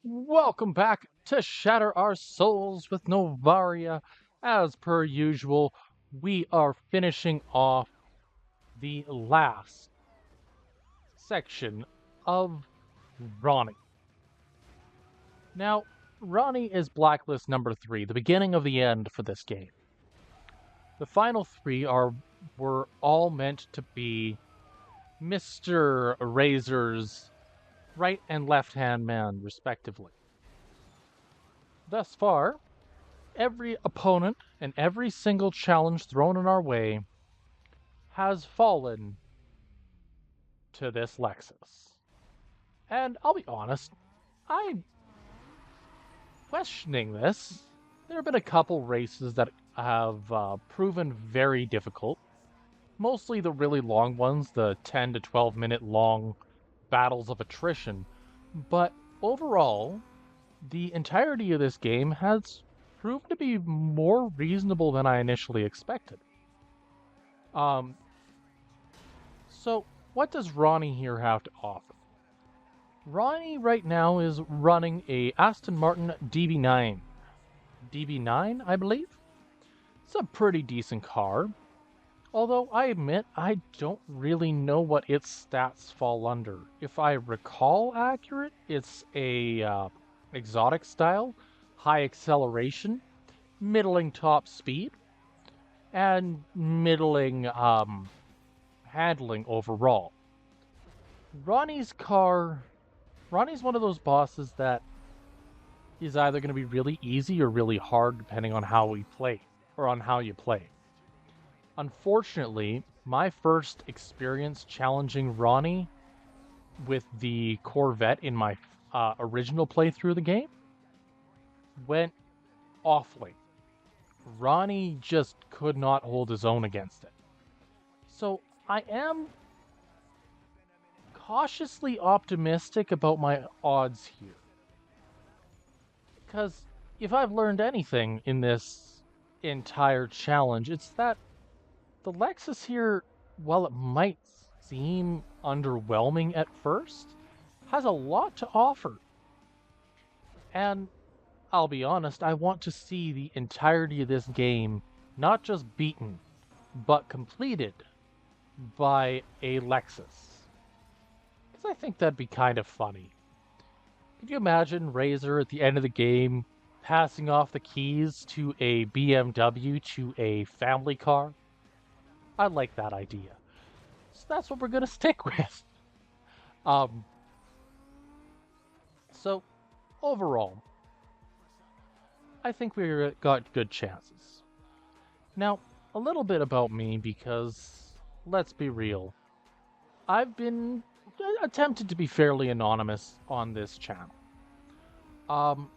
Welcome back to Shatter Our Souls with Novaria. As per usual, we are finishing off the last section of Ronnie. Now, Ronnie is Blacklist number 3, the beginning of the end for this game. The final three were all meant to be Mr. Razor's right and left hand man, respectively. Thus far, every opponent and every single challenge thrown in our way has fallen to this Lexus. And I'll be honest, I'm questioning this. There have been a couple races that have proven very difficult. Mostly the really long ones, the 10 to 12 minute long battles of attrition. But overall, the entirety of this game has proved to be more reasonable than I initially expected. Um, so what does Ronnie here have to offer? Ronnie right now is running a Aston Martin DB9. DB9, I believe? It's a pretty decent car. Although I admit I don't really know what its stats fall under. If I recall accurate, it's a exotic style, high acceleration, middling top speed, and middling handling overall. Ronnie's car, Ronnie's one of those bosses that is either going to be really easy or really hard depending on how we play or on how you play. Unfortunately, my first experience challenging Ronnie with the Corvette in my original playthrough of the game went awfully. Ronnie just could not hold his own against it. So I am cautiously optimistic about my odds here. Because if I've learned anything in this entire challenge, it's that the Lexus here, while it might seem underwhelming at first, has a lot to offer. And I'll be honest, I want to see the entirety of this game not just beaten, but completed by a Lexus. Because I think that'd be kind of funny. Could you imagine Razor at the end of the game passing off the keys to a BMW to a family car? I like that idea. So that's what we're going to stick with. Um, so, overall, I think we got good chances. Now, a little bit about me because, let's be real, I've been attempted to be fairly anonymous on this channel. Um,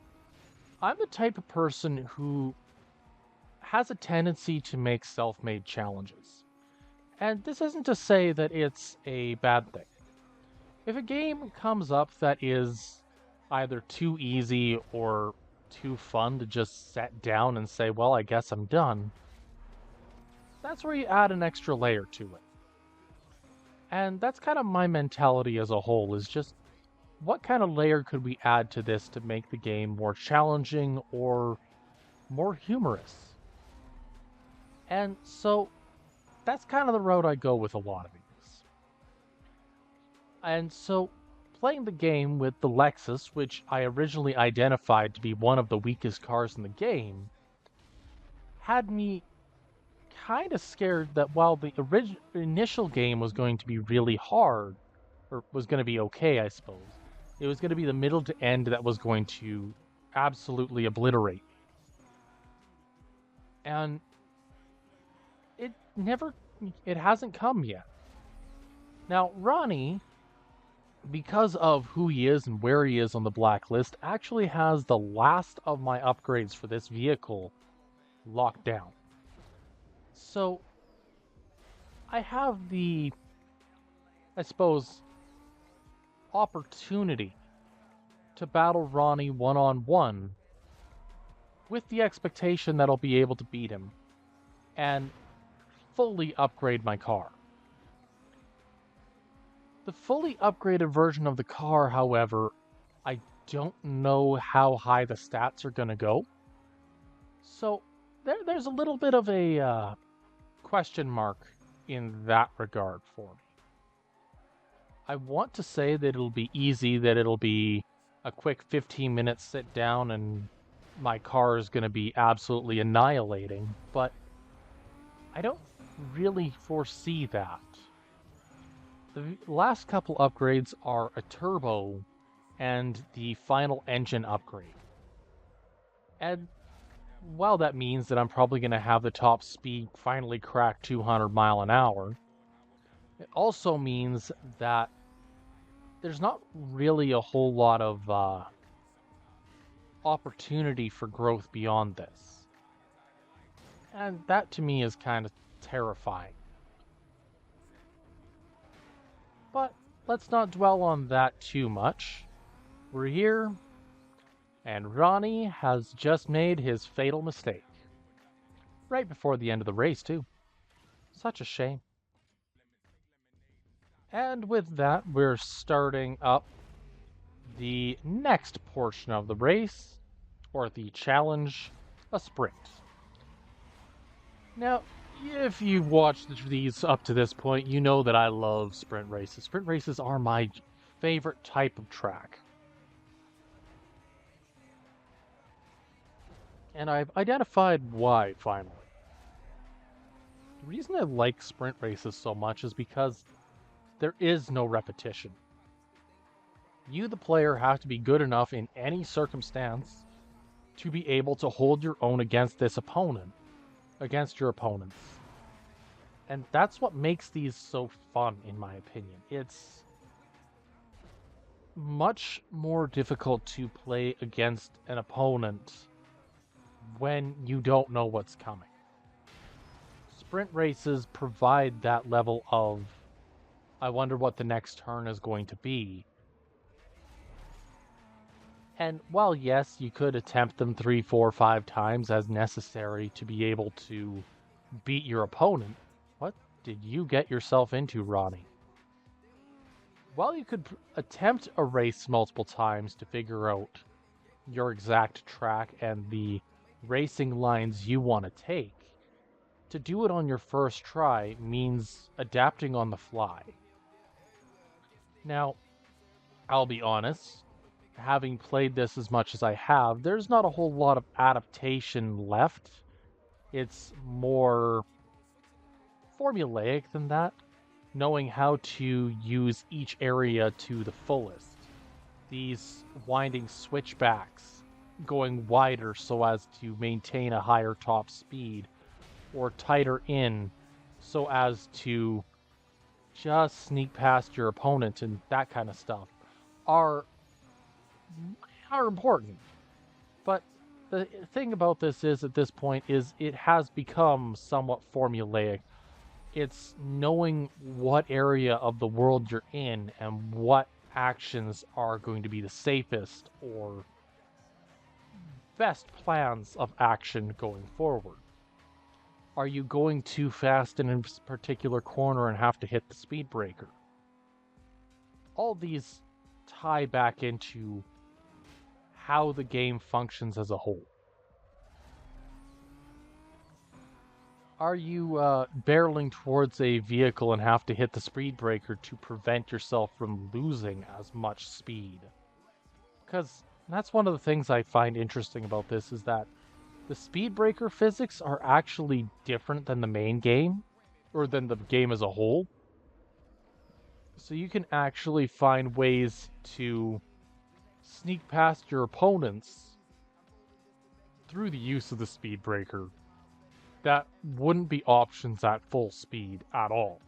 I'm the type of person who has a tendency to make self-made challenges. And this isn't to say that it's a bad thing. If a game comes up that is either too easy or too fun to just set down and say, well, I guess I'm done, that's where you add an extra layer to it. And that's kind of my mentality as a whole, is just what kind of layer could we add to this to make the game more challenging or more humorous? And so that's kind of the road I go with a lot of these. And so playing the game with the Lexus, which I originally identified to be one of the weakest cars in the game, had me kind of scared that while the initial game was going to be really hard, or was going to be okay, I suppose, it was going to be the middle to end that was going to absolutely obliterate me. And it never, it hasn't come yet. Now, Ronnie, because of who he is and where he is on the blacklist, actually has the last of my upgrades for this vehicle locked down. So I have the, I suppose, opportunity to battle Ronnie one-on-one with the expectation that I'll be able to beat him and fully upgrade my car. The fully upgraded version of the car, however, I don't know how high the stats are going to go. So there's a little bit of a question mark in that regard for me. I want to say that it'll be easy, that it'll be a quick 15 minutes sit down and my car is going to be absolutely annihilating, but I don't really foresee that. The last couple upgrades are a turbo and the final engine upgrade. And while that means that I'm probably going to have the top speed finally crack 200 mile an hour, it also means that there's not really a whole lot of opportunity for growth beyond this. And that to me is kind of terrifying. But let's not dwell on that too much. We're here, and Ronnie has just made his fatal mistake. Right before the end of the race, too. Such a shame. And with that, we're starting up the next portion of the race, or the challenge, a sprint. Now, if you've watched these up to this point, you know that I love sprint races. Sprint races are my favorite type of track. And I've identified why, finally. The reason I like sprint races so much is because there is no repetition. You, the player, have to be good enough in any circumstance to be able to hold your own against this opponent, against your opponents. And that's what makes these so fun, in my opinion. It's much more difficult to play against an opponent when you don't know what's coming. Sprint races provide that level of, I wonder what the next turn is going to be. And while yes, you could attempt them 3, 4, 5 times as necessary to be able to beat your opponent, what did you get yourself into, Ronnie? While you could attempt a race multiple times to figure out your exact track and the racing lines you want to take, to do it on your first try means adapting on the fly. Now, I'll be honest, having played this as much as I have, there's not a whole lot of adaptation left. It's more formulaic than that, knowing how to use each area to the fullest. These winding switchbacks, going wider so as to maintain a higher top speed, or tighter in so as to just sneak past your opponent and that kind of stuff are important. But the thing about this is, at this point, is it has become somewhat formulaic. It's knowing what area of the world you're in and what actions are going to be the safest or best plans of action going forward. Are you going too fast in a particular corner and have to hit the speed breaker? All these tie back into how the game functions as a whole. Are you barreling towards a vehicle and have to hit the speed breaker to prevent yourself from losing as much speed? Because that's one of the things I find interesting about this, is that the speed breaker physics are actually different than the main game, or than the game as a whole. So you can actually find ways to sneak past your opponents through the use of the speed breaker that wouldn't be options at full speed at all.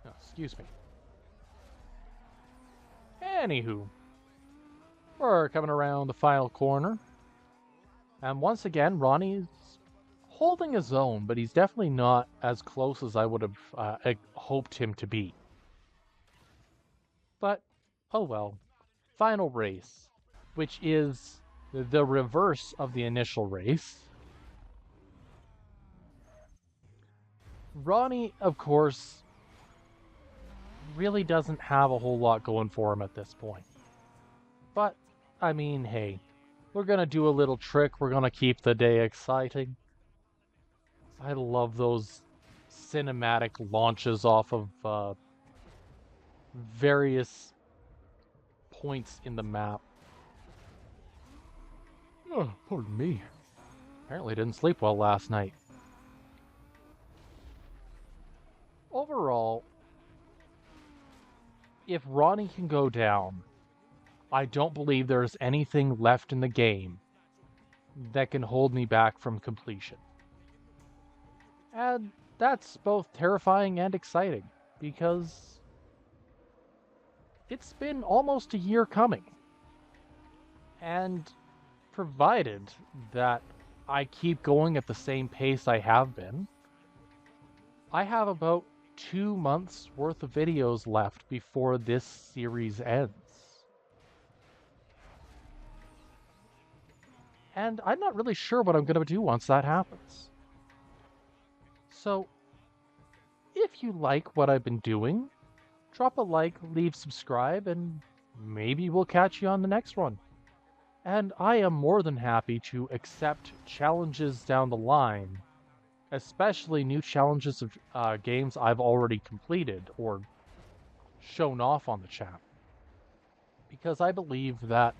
Oh, excuse me. Anywho, we're coming around the final corner. And once again, Ronnie's holding his own, but he's definitely not as close as I would have hoped him to be. But, oh well. Final race, which is the reverse of the initial race. Ronnie, of course, really doesn't have a whole lot going for him at this point. But, I mean, hey, we're gonna do a little trick. We're gonna keep the day exciting. I love those cinematic launches off of various points in the map. Oh, pardon me. Apparently didn't sleep well last night. Overall, if Ronnie can go down, I don't believe there's anything left in the game that can hold me back from completion. And that's both terrifying and exciting, because it's been almost a year coming. And provided that I keep going at the same pace I have been, I have about 2 months worth of videos left before this series ends. And I'm not really sure what I'm going to do once that happens. So, if you like what I've been doing, drop a like, leave subscribe, and maybe we'll catch you on the next one. And I am more than happy to accept challenges down the line, especially new challenges of games I've already completed or shown off on the channel. Because I believe that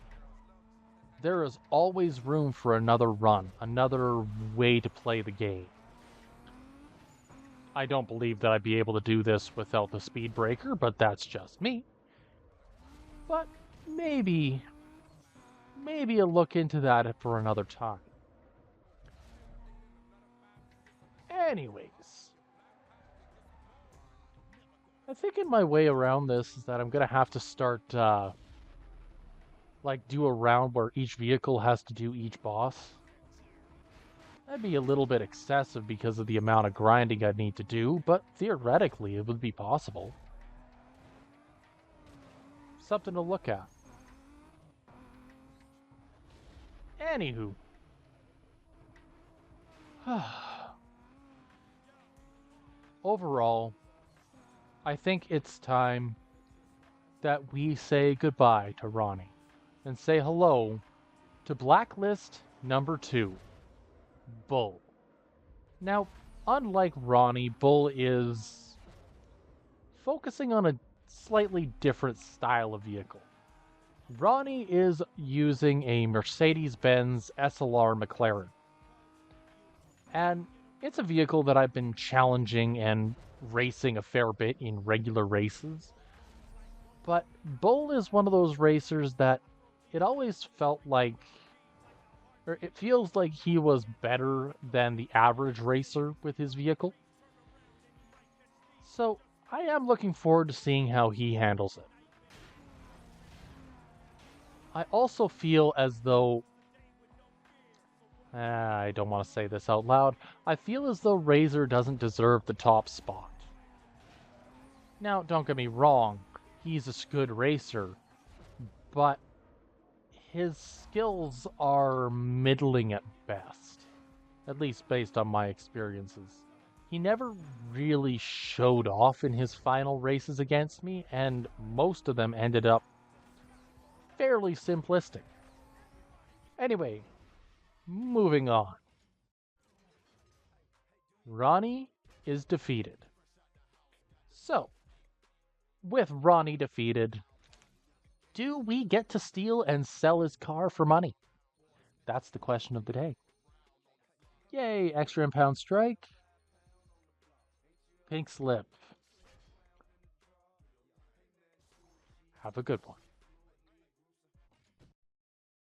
there is always room for another run, another way to play the game. I don't believe that I'd be able to do this without the speed breaker, but that's just me. But maybe a look into that for another time. Anyways, I think in my way around this is that I'm gonna have to start like do a round where each vehicle has to do each boss. That'd be a little bit excessive because of the amount of grinding I'd need to do, but theoretically it would be possible. Something to look at. Anywho. Overall, I think it's time that we say goodbye to Ronnie and say hello to Blacklist number 2, Bull. Now, unlike Ronnie, Bull is focusing on a slightly different style of vehicle. Ronnie is using a Mercedes-Benz SLR McLaren. And it's a vehicle that I've been challenging and racing a fair bit in regular races. But Bull is one of those racers that it always felt like, or it feels like he was better than the average racer with his vehicle. So I am looking forward to seeing how he handles it. I also feel as though, I don't want to say this out loud, I feel as though Razor doesn't deserve the top spot. Now, don't get me wrong, he's a good racer, but his skills are middling at best, at least based on my experiences. He never really showed off in his final races against me, and most of them ended up fairly simplistic. Anyway, moving on. Ronnie is defeated. So, with Ronnie defeated, do we get to steal and sell his car for money? That's the question of the day. Yay, extra impound strike. Pink slip. Have a good one.